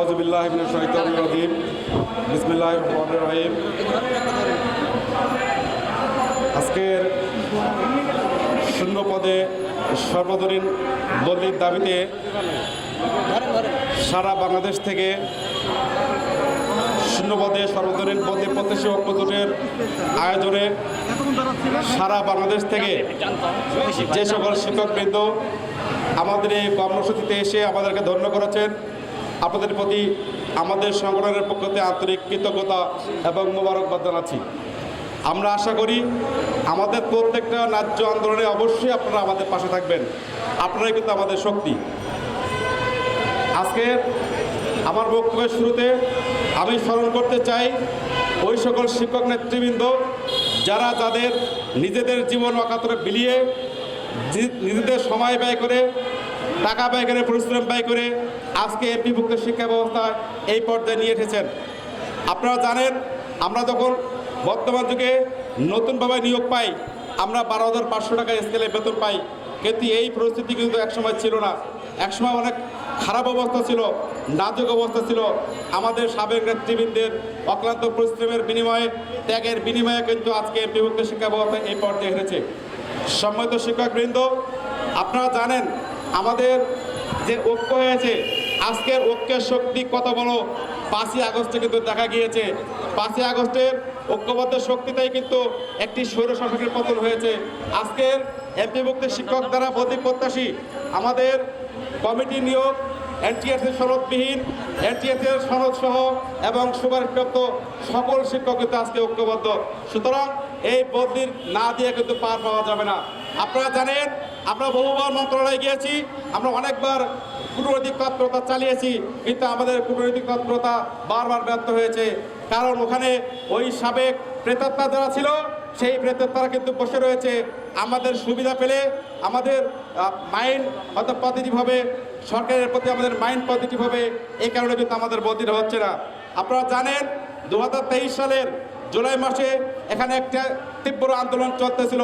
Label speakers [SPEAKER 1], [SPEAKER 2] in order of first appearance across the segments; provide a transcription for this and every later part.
[SPEAKER 1] আউযুবিল্লাহি মিনাশ শাইতানির রাজিম বিসমিল্লাহির রহমানির রহিম। আজকের শূন্য পদে সর্বজনীন বদলির দাবিতে সারা বাংলাদেশ থেকে শূন্য পদে সর্বজনীন বদলি প্রত্যাশী ঐক্যজোটের আয়োজনে সারা বাংলাদেশ থেকে যে সকল শিক্ষকবৃন্দ আমাদের এই কর্মসূচিতে এসে আমাদেরকে ধন্য করেছেন, আপনাদের প্রতি আমাদের সংগঠনের পক্ষ থেকে আন্তরিক কৃতজ্ঞতা এবং মোবারকবাদ জানাচ্ছি। আমরা আশা করি আমাদের প্রত্যেকটা ন্যায্য আন্দোলনে অবশ্যই আপনারা আমাদের পাশে থাকবেন। আপনারাই কিন্তু আমাদের শক্তি। আজকে আমার বক্তব্যের শুরুতে আমি স্মরণ করতে চাই ওই সকল শিক্ষক নেতৃবৃন্দ যারা যাদের নিজেদের জীবন অকাতরে বিলিয়ে নিজেদের সময় ব্যয় করে, টাকা ব্যয় করে, পরিশ্রম ব্যয় করে আজকে এমপিভুক্ত শিক্ষা ব্যবস্থা এই পর্যায়ে নিয়ে এসেছেন। আপনারা জানেন, আমরা যখন বর্তমান যুগে নতুনভাবে নিয়োগ পাই আমরা 12,500 টাকা স্কেলে বেতন পাই, কিন্তু এই পরিস্থিতি কিন্তু একসময় ছিল না। একসময় অনেক খারাপ অবস্থা ছিল, নাজুক অবস্থা ছিল। আমাদের সাবেক নেতৃবৃন্দের অক্লান্ত পরিশ্রমের বিনিময়ে, ত্যাগের বিনিময়ে কিন্তু আজকে এমপিভুক্ত শিক্ষা ব্যবস্থা এই পর্যায়ে এসেছে। সম্মানিত শিক্ষকবৃন্দ, আপনারা জানেন আমাদের যে ঐক্য হয়েছে, আজকের ঐক্যের শক্তি কত বড় 5ই আগস্টে কিন্তু দেখা গিয়েছে। 5ই আগস্টের ঐক্যবদ্ধ শক্তিতেই কিন্তু একটি স্বৈরশাসকের পতন হয়েছে। আজকের এমপিভুক্ত শিক্ষক দ্বারা বদলি প্রত্যাশী আমাদের কমিটি নিয়োগ, এনটিআরসি সনদবিহীন, এনটিআরসির সনদ সহ এবং সুপারিশপ্রাপ্ত সকল শিক্ষক কিন্তু আজকে ঐক্যবদ্ধ। সুতরাং এই বদলির না দিয়ে কিন্তু পার পাওয়া যাবে না। আপনারা জানেন আমরা বহুবার মন্ত্রণালয়ে গিয়েছি, আমরা অনেকবার কূটনৈতিক তৎপরতা চালিয়েছি, কিন্তু আমাদের কূটনৈতিক তৎপরতা বারবার ব্যর্থ হয়েছে। কারণ ওখানে ওই সাবেক প্রেতাত্মা যারা ছিল সেই প্রেতাত্মারা কিন্তু বসে রয়েছে। আমাদের সুবিধা পেলে আমাদের মাইন্ড হয়তো পজিটিভ হবে, সরকারের প্রতি আমাদের মাইন্ড পজিটিভ হবে, এই কারণে কিন্তু আমাদের বদলিটা হচ্ছে না। আপনারা জানেন 2023 সালের জুলাই মাসে এখানে একটা তীব্র আন্দোলন চলতেছিল।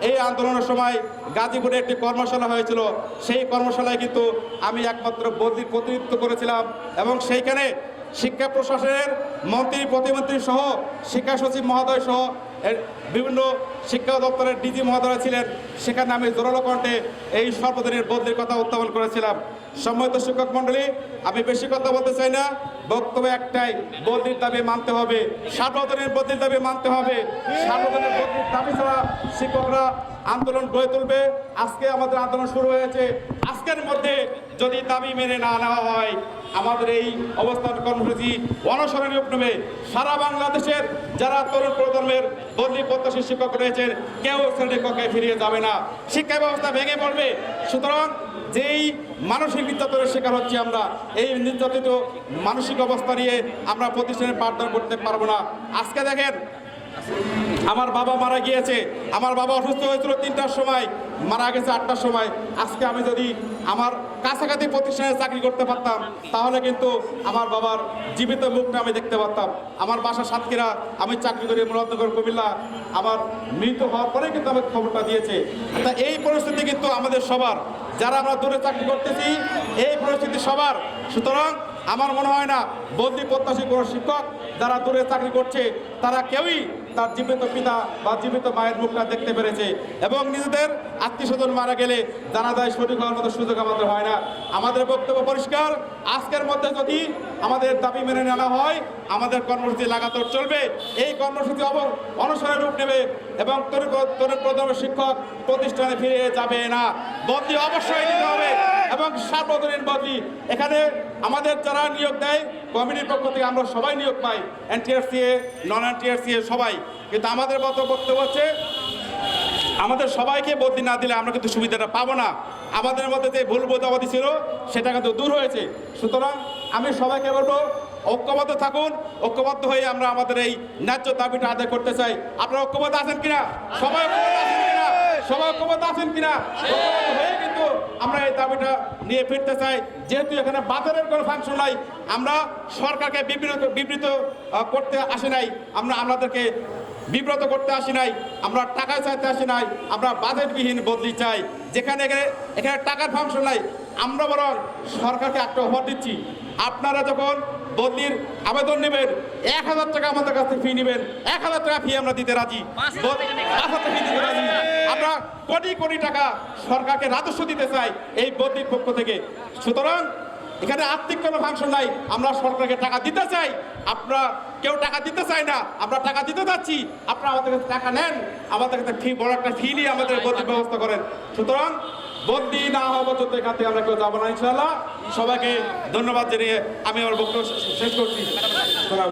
[SPEAKER 1] এই আন্দোলনের সময় গাজীপুরে একটি কর্মশালা হয়েছিল। সেই কর্মশালায় কিন্তু আমি একমাত্র বদলির প্রতিনিধিত্ব করেছিলাম এবং সেইখানে শিক্ষা প্রশাসনের মন্ত্রী, প্রতিমন্ত্রী সহ শিক্ষা সচিব মহোদয় সহ বিভিন্ন শিক্ষা দপ্তরের ডিজি মহোদয় ছিলেন। সেখানে আমি জোরালো কণ্ঠে এই সর্বজনীন বদলির কথা উত্থাপন করেছিলাম। সম্মানিত শিক্ষক মণ্ডলী, আমি বেশি কথা বলতে চাই না, বক্তব্য একটাই, বদলির দাবি মানতে হবে, সার্বজনীন বদলির দাবি মানতে হবে। সার্বজনীন বদলির দাবি ছাড়া শিক্ষকরা আন্দোলন গড়ে তুলবে। আজকে আমাদের আন্দোলন শুরু হয়েছে, আজকের মধ্যে যদি দাবি মেনে না নেওয়া হয় আমাদের এই অবস্থান কর্মসূচি অনশনের রূপ নেবে। সারা বাংলাদেশের যারা তরুণ প্রজন্মের বদলি প্রত্যাশী শিক্ষক রয়েছেন কেউ শ্রেণীকক্ষে ফিরিয়ে যাবে না, শিক্ষা ব্যবস্থা ভেঙে পড়বে। সুতরাং যেই মানসিক নির্যাতনের শিকার হচ্ছে আমরা, এই নির্যাতিত মানসিক অবস্থা নিয়ে আমরা প্রতিষ্ঠানে পাঠদান করতে পারবো না। আজকে দেখেন আমার বাবা মারা গিয়েছে, আমার বাবা অসুস্থ হয়েছিল 3টার সময়, মারা গেছে 8টার সময়। আজকে আমি যদি আমার কাছাকাছি প্রতিষ্ঠানে চাকরি করতে পারতাম তাহলে কিন্তু আমার বাবার জীবিত মুখটা আমি দেখতে পারতাম। আমার বাসা সাতক্ষীরা, আমি চাকরি করি মুরাদনগর কুমিল্লা, আমার মৃত্যু হওয়ার পরে কিন্তু আমাকে খবরটা দিয়েছে। তা এই পরিস্থিতি কিন্তু আমাদের সবার, যারা আমরা দূরে চাকরি করতেছি এই পরিস্থিতি সবার। সুতরাং আমার মনে হয় না বদলি প্রত্যাশী কোনো শিক্ষক যারা দূরে চাকরি করছে তারা কেউই তার জীবিত পিতা বা জীবিত মায়ের মুখটা দেখতে পেরেছে এবং নিজেদের আত্মীয়স্বজন মারা গেলে জানাজায় শরীর হওয়ার মতো সুযোগ আমাদের হয় না। আমাদের বক্তব্য পরিষ্কার, আজকের মধ্যে যদি আমাদের দাবি মেনে নেওয়া হয় আমাদের কর্মসূচি লাগাতার চলবে। এই কর্মসূচি অনশনের রূপ নেবে এবং তরুণ প্রজন্মের শিক্ষক প্রতিষ্ঠানে ফিরে যাবে না। বদলি অবশ্যই নিতে হবে এবং সার্বজনীন বদলি। এখানে আমাদের যারা নিয়োগ দেয় কমিটির পক্ষ থেকে আমরা সবাই নিয়োগ পাই, এনটিআরসিএ, নন এনটিআরসিএ সবাই, কিন্তু আমাদের বক্তব্য হচ্ছে আমাদের সবাইকে বদলি না দিলে আমরা কিন্তু সুবিধাটা পাবো না। আমাদের মধ্যে যে ভুল বোঝাবুঝি ছিল সেটা কিন্তু দূর হয়েছে। সুতরাং আমি সবাইকে বলবো ঐক্যবদ্ধ থাকুন, ঐক্যবদ্ধ হয়ে আমরা আমাদের এই ন্যায্য দাবিটা আদায় করতে চাই। আপনারা ঐক্যবদ্ধ আছেন কিনা? সবাই ঐক্যবদ্ধ আছেন কিনা? সবাই ঐক্যবদ্ধ আছেন কিনা? ঐক্যবদ্ধ হয়ে কিন্তু আমরা এই দাবিটা নিয়ে ফিরতে চাই। যেহেতু এখানে বাজারের কোনো ফাংশন নাই, আমরা সরকারকে বিবৃত করতে আসি নাই, আমরা আপনাদেরকে বিব্রত করতে আসি নাই, আমরা টাকা চাইতে আসি নাই, আমরা বাজেটবিহীন বদলি চাই। যেখানে এখানে টাকার ফাংশন নাই, আমরা বরং সরকারকে একটা অফার দিচ্ছি আপনারা যখন বদলির আবেদন নেবেন 1000 টাকা আমাদের কাছ থেকে ফি নেবেন, 1000 টাকা ফি আমরা দিতে রাজি, 5,000 টাকা ফি দিতে রাজি। আমরা কোটি কোটি টাকা সরকারকে রাজস্ব দিতে চাই এই বদলির পক্ষ থেকে। সুতরাং এখানে আর্থিক কোনো ফাংশন নাই, আমরা সরকারকে টাকা দিতে চাই। আপনারা কেউ টাকা দিতে চায় না, আমরা টাকা দিতে যাচ্ছি, আপনারা আমাদের কাছে টাকা নেন, আমাদের কাছে ফি বড় একটা ফি নিয়ে আমাদের বদলির ব্যবস্থা করেন। সুতরাং বদলি না হওয়া পর্যন্ত এখান থেকে আমরা কেউ যাবো না ইনশাআল্লাহ। সবাইকে ধন্যবাদ জানিয়ে আমি আমার বক্তব্য শেষ করছি।